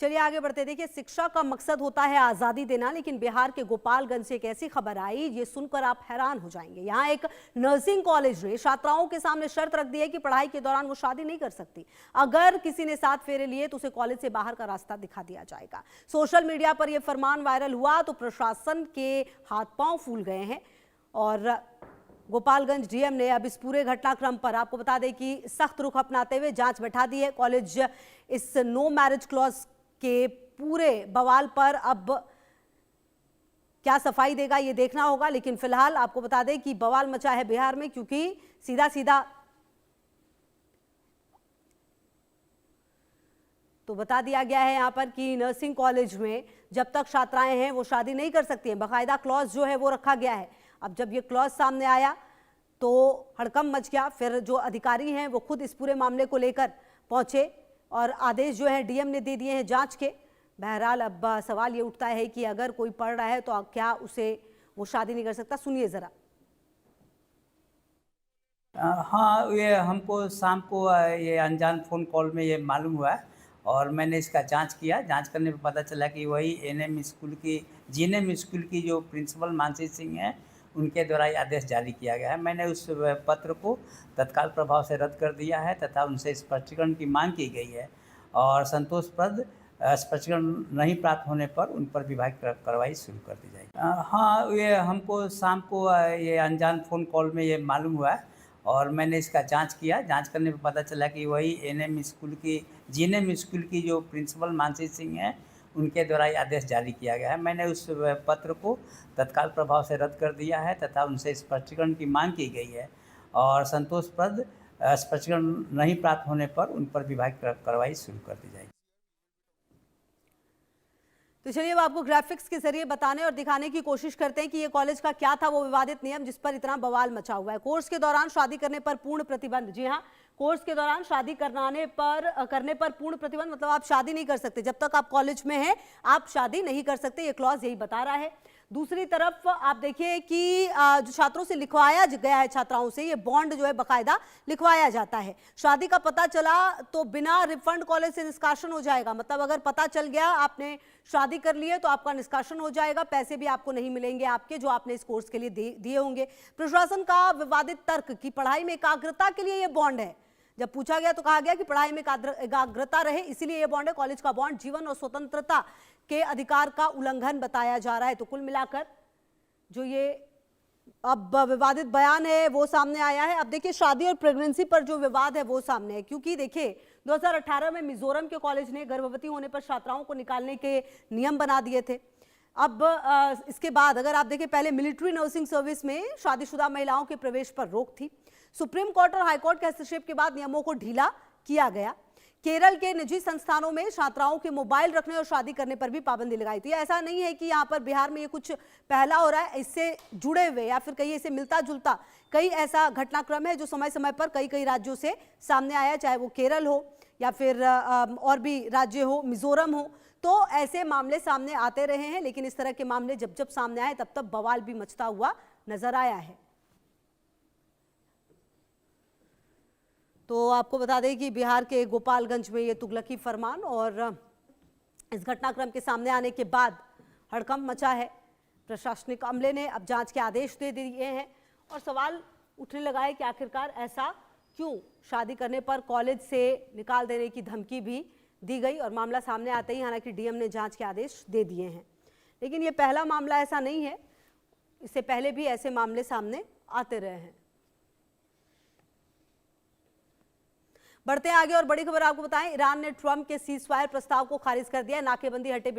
चलिए आगे बढ़ते। देखिए, शिक्षा का मकसद होता है आज़ादी देना, लेकिन बिहार के गोपालगंज से एक ऐसी खबर आई, ये सुनकर आप हैरान हो जाएंगे। यहाँ एक नर्सिंग कॉलेज ने छात्राओं के सामने शर्त रख दी है कि पढ़ाई के दौरान वो शादी नहीं कर सकती। अगर किसी ने 7 फेरे लिए तो उसे कॉलेज से बाहर का रास्ता दिखा दिया जाएगा। सोशल मीडिया पर यह फरमान वायरल हुआ तो प्रशासन के हाथ पांव फूल गए हैं और गोपालगंज डीएम ने अब इस पूरे घटनाक्रम पर आपको बता दें कि सख्त रुख अपनाते हुए जांच बैठा दी है। कॉलेज इस नो मैरिज क्लॉज के पूरे बवाल पर अब क्या सफाई देगा ये देखना होगा, लेकिन फिलहाल आपको बता दें कि बवाल मचा है बिहार में, क्योंकि सीधा सीधा तो बता दिया गया है यहां पर कि नर्सिंग कॉलेज में जब तक छात्राएं हैं वो शादी नहीं कर सकती हैं। बाकायदा क्लॉज जो है वो रखा गया है। अब जब ये क्लॉज सामने आया तो हड़कंप मच गया। फिर जो अधिकारी हैं वो खुद इस पूरे मामले को लेकर पहुंचे और आदेश जो है डीएम ने दे दिए हैं जांच के। बहरहाल अब सवाल ये उठता है कि अगर कोई पढ़ रहा है तो क्या उसे वो शादी नहीं कर सकता? सुनिए जरा। हाँ, ये हमको शाम को ये अनजान फ़ोन कॉल में ये मालूम हुआ और मैंने इसका जांच किया। जांच करने पे पता चला कि वही एनएम स्कूल की जीएनएम स्कूल की जो प्रिंसिपल मानसी सिंह हैं, उनके द्वारा ये आदेश जारी किया गया है। मैंने उस पत्र को तत्काल प्रभाव से रद्द कर दिया है तथा उनसे स्पष्टीकरण की मांग की गई है और संतोषप्रद स्पष्टीकरण नहीं प्राप्त होने पर उन पर विभागीय कार्रवाई शुरू कर दी जाएगी। हाँ, ये हमको शाम को ये अनजान फ़ोन कॉल में ये मालूम हुआ और मैंने इसका जांच किया। जांच करने पे पता चला कि वही एनएम स्कूल की जीएनएम स्कूल की जो प्रिंसिपल मानसी सिंह हैं, उनके द्वारा ये आदेश जारी किया गया है। मैंने उस पत्र को तत्काल प्रभाव से रद्द कर दिया है तथा उनसे स्पष्टीकरण की मांग की गई है और संतोषप्रद स्पष्टीकरण नहीं प्राप्त होने पर उन पर विभागीय कार्रवाई शुरू कर दी जाएगी। तो चलिए अब आपको ग्राफिक्स के जरिए बताने और दिखाने की कोशिश करते हैं कि ये कॉलेज का क्या था वो विवादित नियम जिस पर इतना बवाल मचा हुआ है। कोर्स के दौरान शादी करने पर पूर्ण प्रतिबंध। जी हाँ, कोर्स के दौरान शादी करने पर पूर्ण प्रतिबंध, मतलब आप शादी नहीं कर सकते। जब तक आप कॉलेज में हैं आप शादी नहीं कर सकते, ये क्लॉज यही बता रहा है। दूसरी तरफ आप देखिए कि जो छात्रों से लिखवाया गया है, छात्राओं से ये बॉन्ड जो है बकायदा लिखवाया जाता है। शादी का पता चला तो बिना रिफंड कॉलेज से निष्कासन हो जाएगा। मतलब अगर पता चल गया आपने शादी कर ली है तो आपका निष्कासन हो जाएगा, पैसे भी आपको नहीं मिलेंगे आपके जो आपने इस कोर्स के लिए दिए होंगे। प्रशासन का विवादित तर्क कि पढ़ाई में एकाग्रता के लिए ये बॉन्ड है। जब पूछा गया तो कहा गया कि पढ़ाई में एकाग्रता रहे इसीलिए ये बॉन्ड है। कॉलेज का बॉन्ड जीवन और स्वतंत्रता के अधिकार का उल्लंघन बताया जा रहा है। तो कुल मिलाकर जो ये अब विवादित बयान है वो सामने आया है। अब देखिए, शादी और प्रेगनेंसी पर जो विवाद है वो सामने है, क्योंकि देखिए 2018 में मिजोरम के कॉलेज ने गर्भवती होने पर छात्राओं को निकालने के नियम बना दिए थे। अब इसके बाद अगर आप देखें, पहले मिलिट्री नर्सिंग सर्विस में शादीशुदा महिलाओं के प्रवेश पर रोक थी। सुप्रीम कोर्ट और हाईकोर्ट के हस्तक्षेप के बाद नियमों को ढीला किया गया। केरल के निजी संस्थानों में छात्राओं के मोबाइल रखने और शादी करने पर भी पाबंदी लगाई थी। ऐसा नहीं है कि यहाँ पर बिहार में ये कुछ पहला हो रहा है। इससे जुड़े हुए या फिर कहीं इसे मिलता जुलता कई ऐसा घटनाक्रम है जो समय समय पर कई कई राज्यों से सामने आया, चाहे वो केरल हो या फिर और भी राज्य हो, मिजोरम हो। तो ऐसे मामले सामने आते रहे हैं, लेकिन इस तरह के मामले जब जब सामने आए तब तब बवाल भी मचता हुआ नजर आया है। तो आपको बता दें कि बिहार के गोपालगंज में ये तुगलकी फरमान और इस घटनाक्रम के सामने आने के बाद हड़कंप मचा है। प्रशासनिक अमले ने अब जांच के आदेश दे दिए हैं और सवाल उठने लगा है कि आखिरकार ऐसा क्यों? शादी करने पर कॉलेज से निकाल देने की धमकी भी दी गई और मामला सामने आते ही हालांकि डीएम ने जांच के आदेश दे दिए हैं। लेकिन ये पहला मामला ऐसा नहीं है, इससे पहले भी ऐसे मामले सामने आते रहे हैं। बढ़ते आगे और बड़ी खबर आपको बताएं, ईरान ने ट्रंप के सीज़फायर प्रस्ताव को खारिज कर दिया। नाकेबंदी हटे